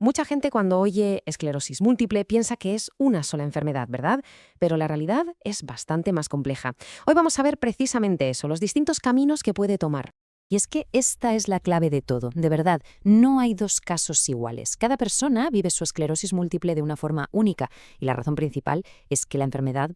Mucha gente cuando oye esclerosis múltiple piensa que es una sola enfermedad, ¿verdad? Pero la realidad es bastante más compleja. Hoy vamos a ver precisamente eso, los distintos caminos que puede tomar. Y es que esta es la clave de todo, de verdad, no hay dos casos iguales. Cada persona vive su esclerosis múltiple de una forma única y la razón principal es que la enfermedad,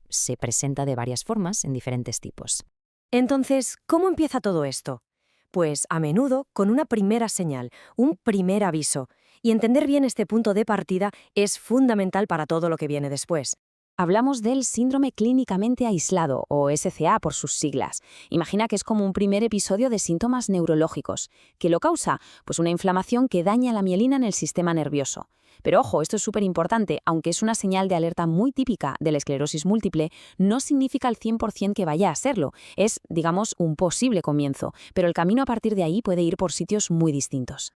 se presenta de varias formas en diferentes tipos. Entonces, ¿cómo empieza todo esto? Pues a menudo con una primera señal, un primer aviso. Y entender bien este punto de partida es fundamental para todo lo que viene después. Hablamos del síndrome clínicamente aislado, o SCA por sus siglas. Imagina que es como un primer episodio de síntomas neurológicos. ¿Qué lo causa? Pues una inflamación que daña la mielina en el sistema nervioso. Pero ojo, esto es súper importante, aunque es una señal de alerta muy típica de la esclerosis múltiple, no significa al 100% que vaya a serlo. Es, digamos, un posible comienzo, pero el camino a partir de ahí puede ir por sitios muy distintos.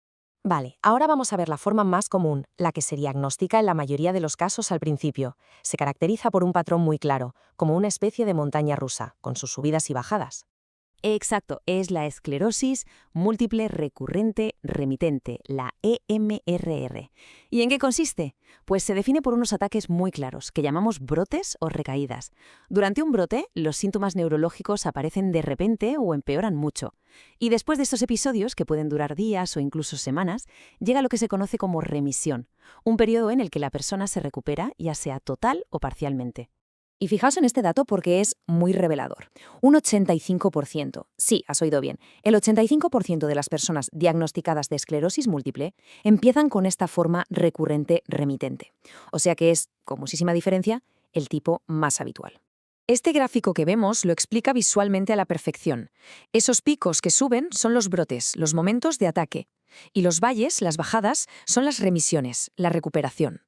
Vale, ahora vamos a ver la forma más común, la que se diagnostica en la mayoría de los casos al principio. Se caracteriza por un patrón muy claro, como una especie de montaña rusa, con sus subidas y bajadas. Exacto, es la esclerosis múltiple recurrente remitente, la EMRR. ¿Y en qué consiste? Pues se define por unos ataques muy claros, que llamamos brotes o recaídas. Durante un brote, los síntomas neurológicos aparecen de repente o empeoran mucho. Y después de estos episodios, que pueden durar días o incluso semanas, llega lo que se conoce como remisión, un periodo en el que la persona se recupera, ya sea total o parcialmente. Y fijaos en este dato porque es muy revelador. Un 85%, sí, has oído bien, el 85% de las personas diagnosticadas de esclerosis múltiple empiezan con esta forma recurrente remitente. O sea que es, con muchísima diferencia, el tipo más habitual. Este gráfico que vemos lo explica visualmente a la perfección. Esos picos que suben son los brotes, los momentos de ataque. Y los valles, las bajadas, son las remisiones, la recuperación.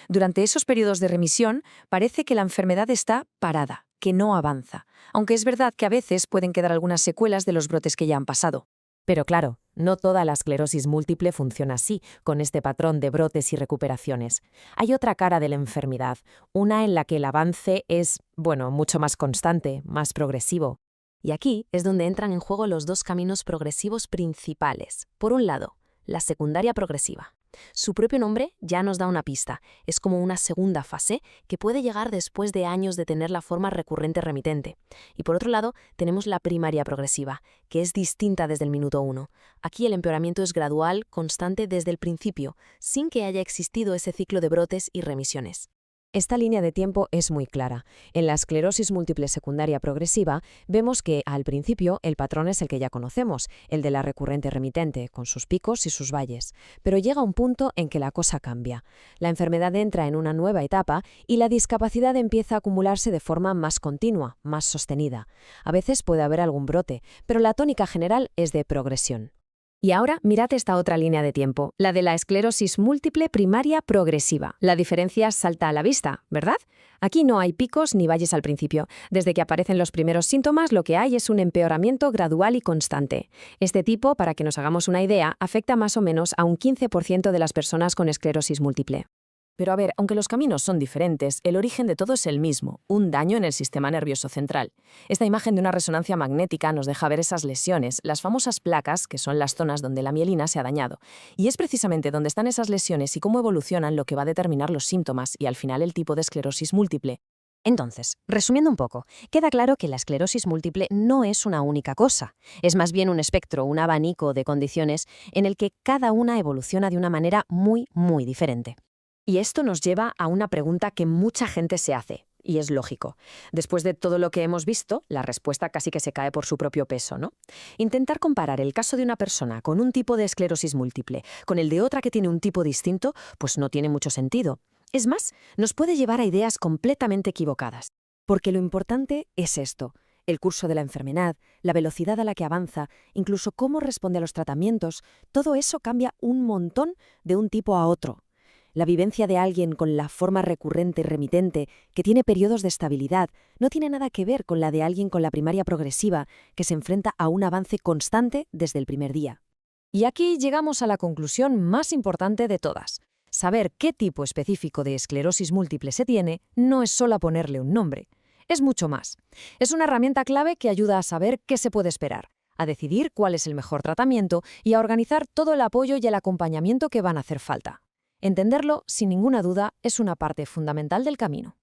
Durante esos periodos de remisión, parece que la enfermedad está parada, que no avanza, aunque es verdad que a veces pueden quedar algunas secuelas de los brotes que ya han pasado. Pero claro, no toda la esclerosis múltiple funciona así, con este patrón de brotes y recuperaciones. Hay otra cara de la enfermedad, una en la que el avance es, mucho más constante, más progresivo. Y aquí es donde entran en juego los dos caminos progresivos principales. Por un lado, la secundaria progresiva. Su propio nombre ya nos da una pista. Es como una segunda fase que puede llegar después de años de tener la forma recurrente remitente. Y por otro lado, tenemos la primaria progresiva, que es distinta desde el minuto 1. Aquí el empeoramiento es gradual, constante desde el principio, sin que haya existido ese ciclo de brotes y remisiones. Esta línea de tiempo es muy clara. En la esclerosis múltiple secundaria progresiva vemos que, al principio, el patrón es el que ya conocemos, el de la recurrente remitente, con sus picos y sus valles. Pero llega un punto en que la cosa cambia. La enfermedad entra en una nueva etapa y la discapacidad empieza a acumularse de forma más continua, más sostenida. A veces puede haber algún brote, pero la tónica general es de progresión. Y ahora mirad esta otra línea de tiempo, la de la esclerosis múltiple primaria progresiva. La diferencia salta a la vista, ¿verdad? Aquí no hay picos ni valles al principio. Desde que aparecen los primeros síntomas, lo que hay es un empeoramiento gradual y constante. Este tipo, para que nos hagamos una idea, afecta más o menos a un 15% de las personas con esclerosis múltiple. Pero a ver, aunque los caminos son diferentes, el origen de todo es el mismo, un daño en el sistema nervioso central. Esta imagen de una resonancia magnética nos deja ver esas lesiones, las famosas placas, que son las zonas donde la mielina se ha dañado. Y es precisamente donde están esas lesiones y cómo evolucionan lo que va a determinar los síntomas y al final el tipo de esclerosis múltiple. Entonces, resumiendo un poco, queda claro que la esclerosis múltiple no es una única cosa. Es más bien un espectro, un abanico de condiciones en el que cada una evoluciona de una manera muy, muy diferente. Y esto nos lleva a una pregunta que mucha gente se hace, y es lógico. Después de todo lo que hemos visto, la respuesta casi que se cae por su propio peso, ¿no? Intentar comparar el caso de una persona con un tipo de esclerosis múltiple con el de otra que tiene un tipo distinto, pues no tiene mucho sentido. Es más, nos puede llevar a ideas completamente equivocadas. Porque lo importante es esto: el curso de la enfermedad, la velocidad a la que avanza, incluso cómo responde a los tratamientos, todo eso cambia un montón de un tipo a otro. La vivencia de alguien con la forma recurrente remitente, que tiene periodos de estabilidad, no tiene nada que ver con la de alguien con la primaria progresiva, que se enfrenta a un avance constante desde el primer día. Y aquí llegamos a la conclusión más importante de todas. Saber qué tipo específico de esclerosis múltiple se tiene no es solo ponerle un nombre. Es mucho más. Es una herramienta clave que ayuda a saber qué se puede esperar, a decidir cuál es el mejor tratamiento y a organizar todo el apoyo y el acompañamiento que van a hacer falta. Entenderlo, sin ninguna duda, es una parte fundamental del camino.